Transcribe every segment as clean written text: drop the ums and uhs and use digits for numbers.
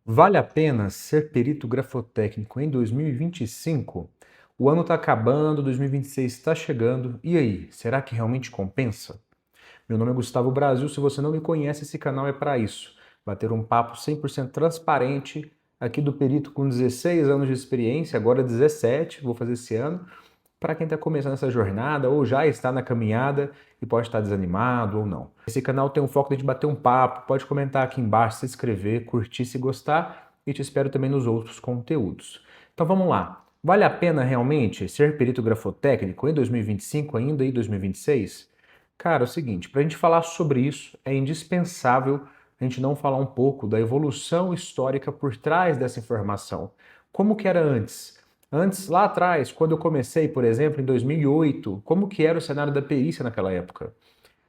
Vale a pena ser perito grafotécnico em 2025? O ano está acabando, 2026 está chegando, e aí, será que realmente compensa? Meu nome é Gustavo Brasil, se você não me conhece, esse canal é para isso. Bater um papo 100% transparente aqui do perito com 16 anos de experiência, agora 17, vou fazer esse ano, para quem está começando essa jornada ou já está na caminhada e pode estar desanimado ou não. Esse canal tem um foco de bater um papo, pode comentar aqui embaixo, se inscrever, curtir se gostar e te espero também nos outros conteúdos. Então vamos lá. Vale a pena realmente ser perito grafotécnico em 2025, ainda em 2026? Cara, é o seguinte, para a gente falar sobre isso, é indispensável a gente não falar um pouco da evolução histórica por trás dessa informação. Como que era antes? Antes, lá atrás, quando eu comecei, por exemplo, em 2008, como que era o cenário da perícia naquela época?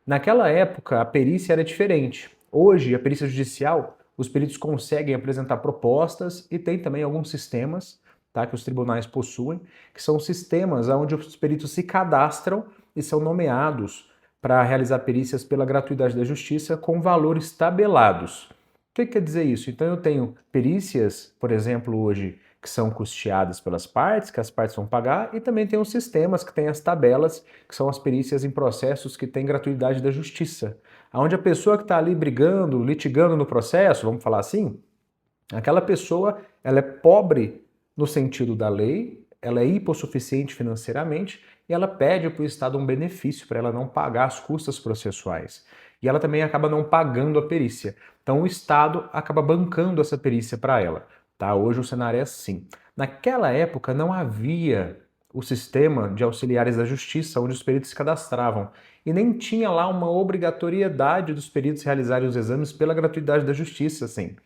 Naquela época, a perícia era diferente. Hoje, a perícia judicial, os peritos conseguem apresentar propostas e tem também alguns sistemas, tá, que os tribunais possuem, que são sistemas onde os peritos se cadastram e são nomeados para realizar perícias pela gratuidade da justiça com valores tabelados. O que quer dizer isso? Então eu tenho perícias, por exemplo, hoje que são custeadas pelas partes, que as partes vão pagar, e também tem os sistemas que têm as tabelas, que são as perícias em processos que têm gratuidade da justiça. Onde a pessoa que está ali brigando, litigando no processo, vamos falar assim, aquela pessoa ela é pobre no sentido da lei, ela é hipossuficiente financeiramente e ela pede para o Estado um benefício para ela não pagar as custas processuais. E ela também acaba não pagando a perícia. Então o Estado acaba bancando essa perícia para ela. Tá? Hoje o cenário é assim. Naquela época não havia o sistema de auxiliares da justiça, onde os peritos se cadastravam. E nem tinha lá uma obrigatoriedade dos peritos realizarem os exames pela gratuidade da justiça, assim.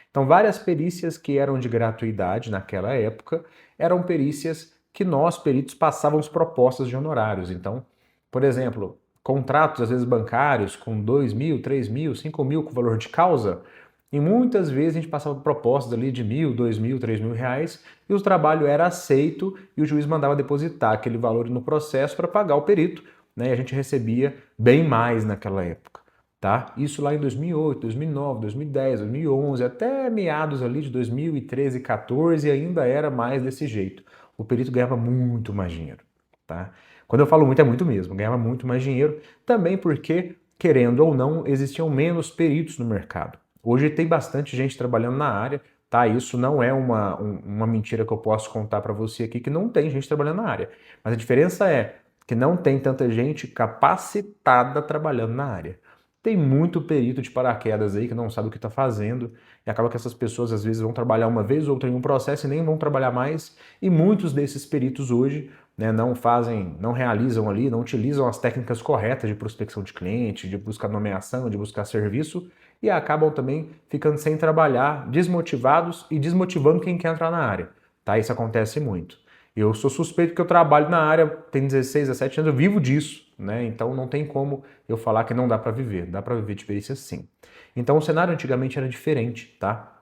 Então, várias perícias que eram de gratuidade naquela época eram perícias que nós, peritos, passávamos propostas de honorários. Então, por exemplo, contratos, às vezes bancários, com 2 mil, 3 mil, 5 mil com valor de causa, e muitas vezes a gente passava propostas ali de 1.000, 2.000, 3.000 reais e o trabalho era aceito e o juiz mandava depositar aquele valor no processo para pagar o perito, né? E a gente recebia bem mais naquela época, tá? Isso lá em 2008, 2009, 2010, 2011, até meados ali de 2013, 14 ainda era mais desse jeito. O perito ganhava muito mais dinheiro, tá? Quando eu falo muito, é muito mesmo, ganhava muito mais dinheiro, também porque, querendo ou não, existiam menos peritos no mercado. Hoje tem bastante gente trabalhando na área, tá? Isso não é uma mentira que eu posso contar para você aqui, que não tem gente trabalhando na área. Mas a diferença é que não tem tanta gente capacitada trabalhando na área. Tem muito perito de paraquedas aí que não sabe o que está fazendo e acaba que essas pessoas às vezes vão trabalhar uma vez ou outra em um processo e nem vão trabalhar mais. E muitos desses peritos hoje, né, não fazem, não realizam ali, não utilizam as técnicas corretas de prospecção de cliente, de buscar nomeação, de buscar serviço e acabam também ficando sem trabalhar, desmotivados e desmotivando quem quer entrar na área. Tá? Isso acontece muito. Eu sou suspeito que eu trabalho na área, tem 16, 17 anos, eu vivo disso, né? Então não tem como eu falar que não dá para viver. Dá para viver de perícia sim. Então o cenário antigamente era diferente, tá?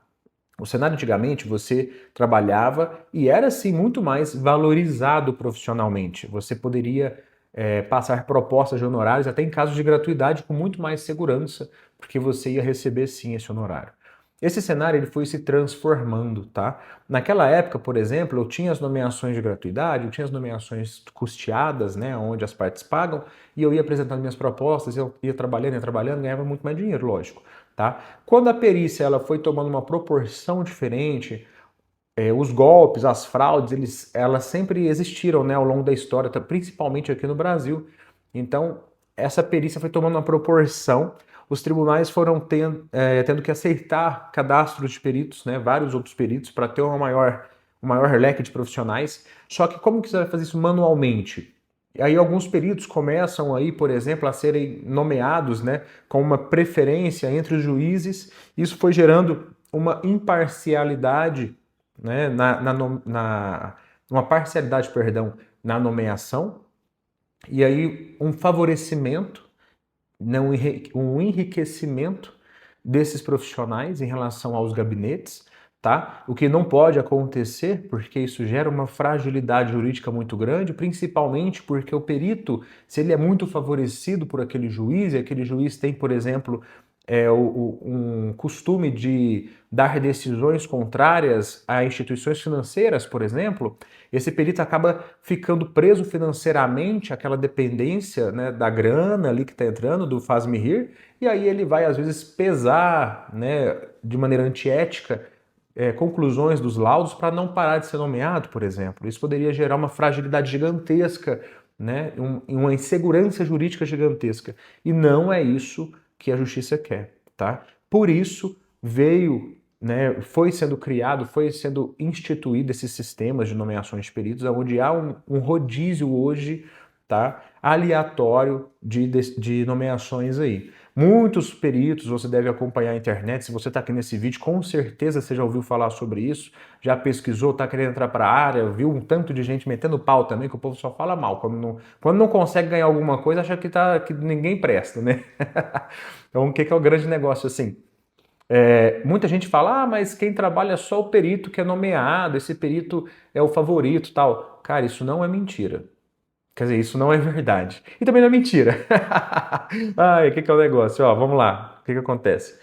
O cenário antigamente você trabalhava e era sim muito mais valorizado profissionalmente. Você poderia passar propostas de honorários até em casos de gratuidade com muito mais segurança, porque você ia receber sim esse honorário. Esse cenário ele foi se transformando, tá? Naquela época, por exemplo, eu tinha as nomeações de gratuidade, eu tinha as nomeações custeadas, né, onde as partes pagam, e eu ia apresentando minhas propostas, eu ia trabalhando, ganhava muito mais dinheiro, lógico, tá? Quando a perícia ela foi tomando uma proporção diferente, os golpes, as fraudes, elas sempre existiram, né, ao longo da história, principalmente aqui no Brasil. Então, essa perícia foi tomando uma proporção, os tribunais foram tendo que aceitar cadastros de peritos, né, vários outros peritos, para ter um maior leque de profissionais. Só que como que você vai fazer isso manualmente? E aí alguns peritos começam aí, por exemplo, a serem nomeados, né, com uma preferência entre os juízes. Isso foi gerando uma imparcialidade, né, uma parcialidade, perdão, na nomeação, e aí um favorecimento, né, um enriquecimento desses profissionais em relação aos gabinetes, tá? O que não pode acontecer, porque isso gera uma fragilidade jurídica muito grande, principalmente porque o perito, se ele é muito favorecido por aquele juiz, e aquele juiz tem, por exemplo, um costume de dar decisões contrárias a instituições financeiras, por exemplo, esse perito acaba ficando preso financeiramente àquela dependência, né, da grana ali que está entrando, do faz-me rir, e aí ele vai às vezes pesar, né, de maneira antiética, conclusões dos laudos para não parar de ser nomeado, por exemplo. Isso poderia gerar uma fragilidade gigantesca, né, uma insegurança jurídica gigantesca. E não é isso que a justiça quer, tá? Por isso veio, né, foi sendo criado, foi sendo instituído esses sistemas de nomeações de peritos, onde há um rodízio hoje, tá, aleatório de nomeações aí. Muitos peritos, você deve acompanhar a internet, se você está aqui nesse vídeo, com certeza você já ouviu falar sobre isso, já pesquisou, está querendo entrar para a área, viu um tanto de gente metendo pau também, que o povo só fala mal. Quando não consegue ganhar alguma coisa, acha que ninguém presta, né? Então, o que é o grande negócio assim? Muita gente fala, mas quem trabalha é só o perito que é nomeado, esse perito é o favorito tal. Cara, isso não é mentira. Quer dizer, isso não é verdade. E também não é mentira. Ai, o que é o negócio? Ó, vamos lá. O que acontece?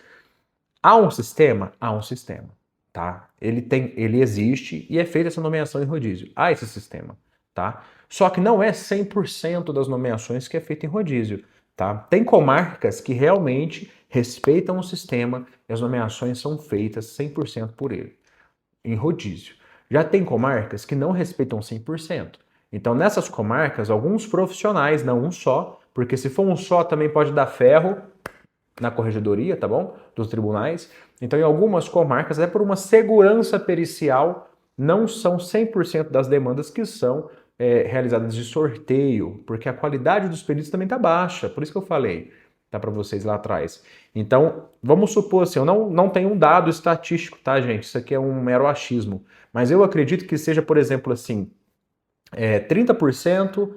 Há um sistema? Há um sistema, tá? Ele existe e é feita essa nomeação em rodízio. Há esse sistema, tá? Só que não é 100% das nomeações que é feita em rodízio, tá? Tem comarcas que realmente respeitam o sistema e as nomeações são feitas 100% por ele, em rodízio. Já tem comarcas que não respeitam 100%. Então, nessas comarcas, alguns profissionais, não um só, porque se for um só também pode dar ferro na corregedoria, tá bom? Dos tribunais. Então, em algumas comarcas, é por uma segurança pericial, não são 100% das demandas que são realizadas de sorteio, porque a qualidade dos peritos também está baixa, por isso que eu falei, tá, para vocês lá atrás. Então, vamos supor assim, eu não tenho um dado estatístico, tá, gente? Isso aqui é um mero achismo, mas eu acredito que seja, por exemplo, assim, 30%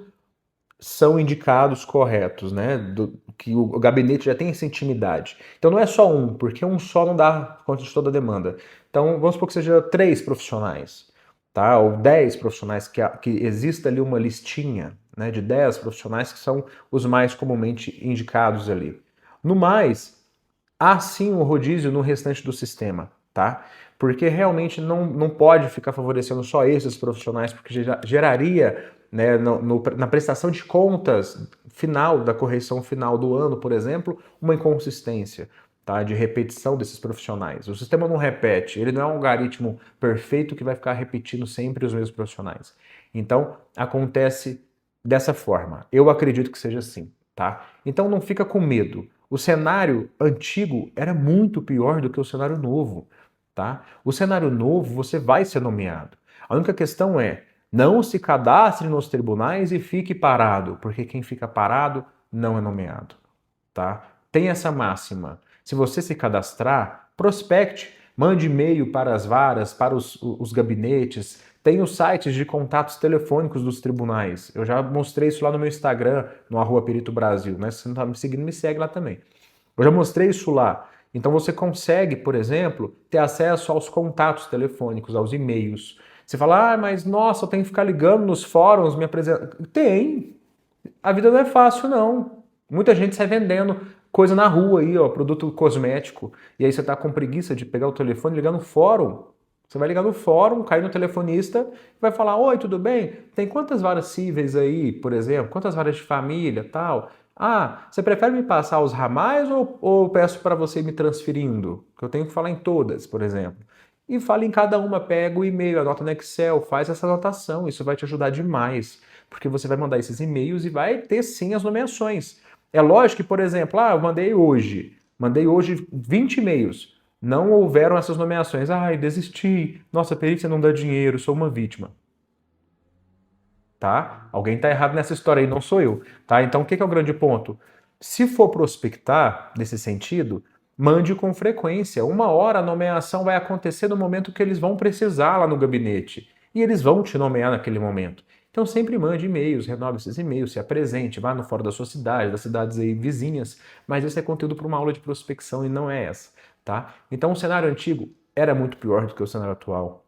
são indicados corretos, né? Que o gabinete já tem essa intimidade. Então não é só um, porque um só não dá conta de toda a demanda. Então vamos supor que seja 3 profissionais, tá? Ou 10 profissionais, que exista ali uma listinha, né, de 10 profissionais que são os mais comumente indicados ali. No mais, há sim um rodízio no restante do sistema, tá? Porque realmente não pode ficar favorecendo só esses profissionais, porque geraria, né, na prestação de contas final, da correção final do ano, por exemplo, uma inconsistência, tá, de repetição desses profissionais. O sistema não repete, ele não é um algoritmo perfeito que vai ficar repetindo sempre os mesmos profissionais. Então, acontece dessa forma. Eu acredito que seja assim, tá? Então não fica com medo. O cenário antigo era muito pior do que o cenário novo, tá? O cenário novo você vai ser nomeado. A única questão é, não se cadastre nos tribunais e fique parado, porque quem fica parado não é nomeado, tá? Tem essa máxima. Se você se cadastrar, prospecte, mande e-mail para as varas, para os gabinetes, tem os sites de contatos telefônicos dos tribunais. Eu já mostrei isso lá no meu Instagram, no @Perito Brasil, né? Se você não está me seguindo, me segue lá também. Eu já mostrei isso lá. Então você consegue, por exemplo, ter acesso aos contatos telefônicos, aos e-mails. Você fala, mas nossa, eu tenho que ficar ligando nos fóruns, me apresentar. Tem. A vida não é fácil, não. Muita gente sai vendendo coisa na rua aí, ó, produto cosmético. E aí você tá com preguiça de pegar o telefone e ligar no fórum. Você vai ligar no fórum, cair no telefonista e vai falar, oi, tudo bem? Tem quantas varas cíveis aí, por exemplo? Quantas varas de família, tal? Ah, você prefere me passar os ramais ou peço para você ir me transferindo? Que eu tenho que falar em todas, por exemplo. E fala em cada uma, pega o e-mail, anota no Excel, faz essa anotação, isso vai te ajudar demais, porque você vai mandar esses e-mails e vai ter sim as nomeações. É lógico que, por exemplo, eu mandei hoje 20 e-mails, não houveram essas nomeações. Ai, desisti, nossa, a perícia não dá dinheiro, sou uma vítima. Tá? Alguém está errado nessa história aí, não sou eu. Tá? Então, o que é o grande ponto? Se for prospectar nesse sentido, mande com frequência. Uma hora a nomeação vai acontecer no momento que eles vão precisar lá no gabinete. E eles vão te nomear naquele momento. Então sempre mande e-mails, renove esses e-mails, se apresente, vá no fórum da sua cidade, das cidades aí vizinhas, mas esse é conteúdo para uma aula de prospecção e não é essa, tá? Então o cenário antigo era muito pior do que o cenário atual.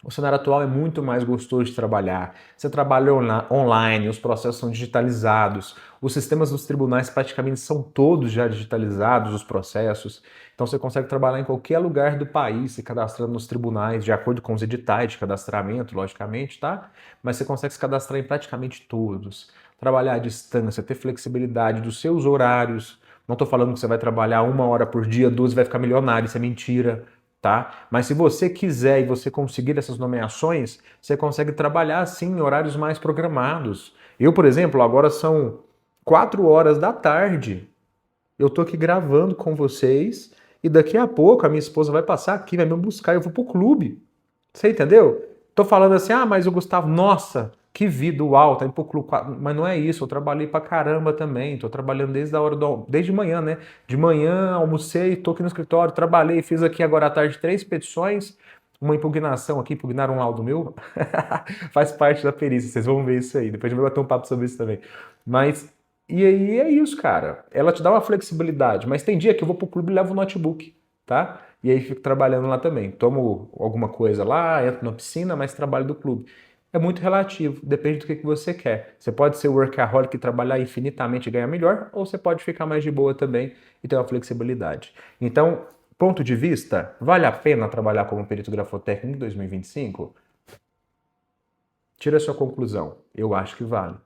O cenário atual é muito mais gostoso de trabalhar. Você trabalha online, os processos são digitalizados, os sistemas dos tribunais praticamente são todos já digitalizados, os processos. Então você consegue trabalhar em qualquer lugar do país, se cadastrando nos tribunais, de acordo com os editais de cadastramento, logicamente, tá? Mas você consegue se cadastrar em praticamente todos. Trabalhar à distância, ter flexibilidade dos seus horários. Não estou falando que você vai trabalhar 1 hora por dia, 12 e vai ficar milionário, isso é mentira. Tá? Mas se você quiser e você conseguir essas nomeações, você consegue trabalhar assim em horários mais programados. Eu, por exemplo, agora são 4 horas da tarde. Eu tô aqui gravando com vocês e daqui a pouco a minha esposa vai passar aqui, vai me buscar e eu vou pro clube. Você entendeu? Tô falando assim, ah, mas o Gustavo, nossa, que vida, uau, tá indo pro clube. Mas não é isso, eu trabalhei pra caramba também. Tô trabalhando desde a hora desde manhã, né? De manhã almocei, tô aqui no escritório, trabalhei, fiz aqui agora à tarde 3 petições, uma impugnação aqui, impugnaram um laudo meu. Faz parte da perícia, vocês vão ver isso aí. Depois a gente vai bater um papo sobre isso também. Mas, e aí é isso, cara. Ela te dá uma flexibilidade, mas tem dia que eu vou pro clube e levo o notebook, tá? E aí fico trabalhando lá também. Tomo alguma coisa lá, entro na piscina, mas trabalho do clube. É muito relativo, depende do que você quer. Você pode ser workaholic e trabalhar infinitamente e ganhar melhor, ou você pode ficar mais de boa também e ter uma flexibilidade. Então, ponto de vista, vale a pena trabalhar como perito grafotécnico em 2025? Tira a sua conclusão. Eu acho que vale,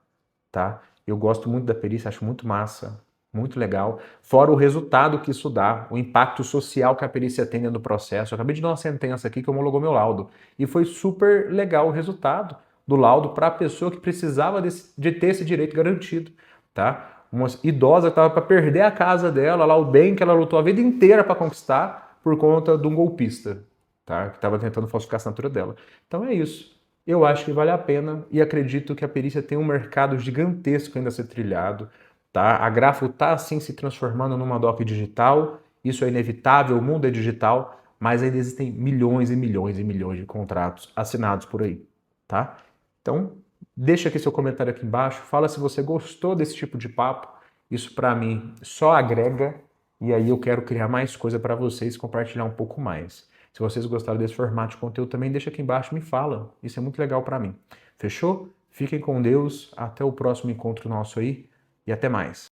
tá? Eu gosto muito da perícia, acho muito massa, muito legal. Fora o resultado que isso dá, o impacto social que a perícia tem dentro do processo. Eu acabei de dar uma sentença aqui que homologou meu laudo. E foi super legal o resultado do laudo para a pessoa que precisava de ter esse direito garantido, tá? Uma idosa que estava para perder a casa dela, lá o bem que ela lutou a vida inteira para conquistar por conta de um golpista, tá? Que estava tentando falsificar a assinatura dela. Então é isso. Eu acho que vale a pena e acredito que a perícia tem um mercado gigantesco ainda a ser trilhado, tá? A Grafo está assim se transformando numa doc digital, isso é inevitável, o mundo é digital, mas ainda existem milhões e milhões e milhões de contratos assinados por aí, tá? Então, deixa aqui seu comentário aqui embaixo, fala se você gostou desse tipo de papo, isso para mim só agrega e aí eu quero criar mais coisa para vocês, compartilhar um pouco mais. Se vocês gostaram desse formato de conteúdo, também deixa aqui embaixo e me fala. Isso é muito legal para mim. Fechou? Fiquem com Deus. Até o próximo encontro nosso aí e até mais.